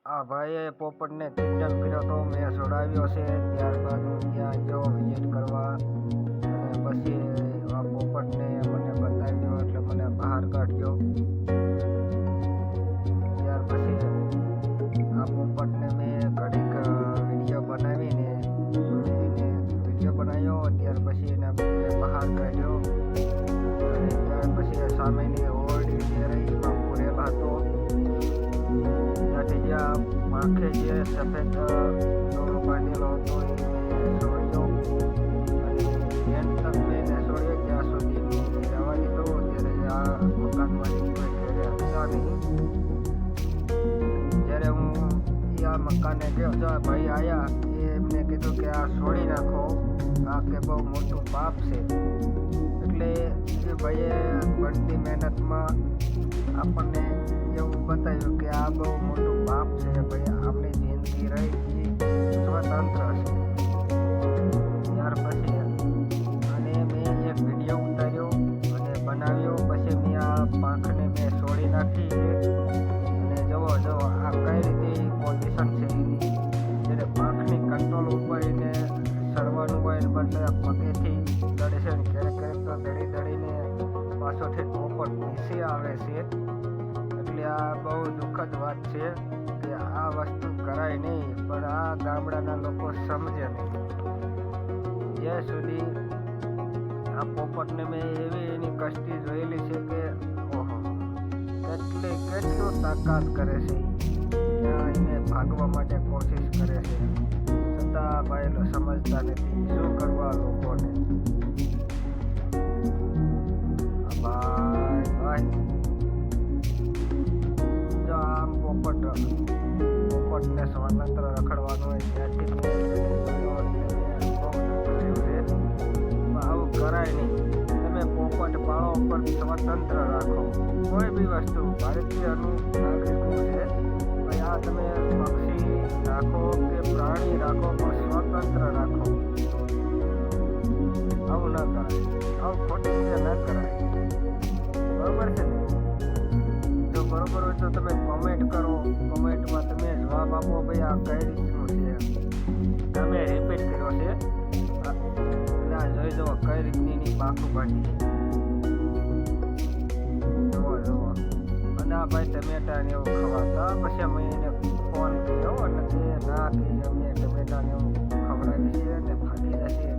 આ ભાઈએ પોપટને કિડનેપ કર્યો તો મેં છોડાવ્યો છે. ત્યારબાદ હું ત્યાં ગયો વિઝિટ કરવા અને પછી આ પોપટને મને બતાવ્યો એટલે મને બહાર કાઢ્યો. ત્યાર પછી આ પોપટને મેં ઘડીક વિડીયો બનાવ્યો. ત્યાર પછી એને બહાર કાઢ્યો અને ત્યાર પછી સામેની ઓરડી જે રહી એમાં પૂરેલા હતો. ત્યાંથી જ્યાં માખે જે સફેદ દોરો બાંધેલો હતો એ છોડ્યો અને એન્ડ તક મેં એને છોડ્યો. ત્યાં સુધી જવા દીધો. ત્યારે આ મકાન માલિક ઘરે હતા નહીં. જ્યારે હું આ મકાને ગયો તો આ ભાઈ આવ્યા એ એમને કીધું કે આ છોડી નાખો, આ કે બહુ મોટું પાપ છે. એટલે એ ભાઈએ બનતી મહેનતમાં આપણને એવું બતાવ્યું કે આ બહુ મોટું પાપ છે. ભાઈ આપણી જિંદગી રહી સ્વતંત્ર છે. ત્યાર પછી અને મેં એક વિડીયો ઉતાર્યો અને બનાવ્યો. પછી મેં આ પાંખને મેં છોડી નાખી છે અને જુઓ આ કઈ રીતે પોઝિશન છે એની. જ્યારે પાંખની કંટ્રોલ ઉપર એને ચડવાનું હોય એને બદલે પગેથી દડે છે. ક્યારેક ક્યારેક તો દડીને પાછોથી પોપટ નીચે આવે છે. એટલે આ બહુ દુઃખદ વાત છે કે આ વસ્તુ કરાય નહીં, પણ આ ગામડાના લોકો સમજે નહીં. જ્યાં સુધી આ પોપટને મેં એવી એની કષ્ટી જોયેલી છે કે ઓહો કેટલું તાકાત કરે છે. ત્યાં એને ભાગવા માટે કોશિશ કરે છે છતાં ભાઈ સમજતા નથી શું કરવા લોકોને. જો આમ પોપટને સ્વતંત્ર રખડવાનું હોય ત્યાંથી આવું કરાય નહીં. તમે પોપટ પાળો પર સ્વતંત્ર રાખો. કોઈ બી વસ્તુ ભારતીયનું નાગરિકનું છે. ભાઈ આ તમે પક્ષી રાખો કે પ્રાણી રાખો પણ સ્વતંત્ર રાખો. આવું ન કરાય, આવું ખોટી રીતે ન કરાય. બરોબર છે ને? જો બરોબર હોય તો તમે કોમેન્ટ કરો. કોમેન્ટમાં તમે જવાબ આપો ભાઈ આ કઈ રીતનું છે. તમે રિપીટ કર્યો છે અને આ જોઈ જુઓ કઈ રીતની એની પાંખું બાંધી છે. જુઓ અને આ ભાઈ ટમેટા ને એવું ખવાતા. પછી અમે એને ફોન કર્યો અને તે ના કે અમે ટમેટા ને એવું ખવડાવી છે અને ફાટી જશે.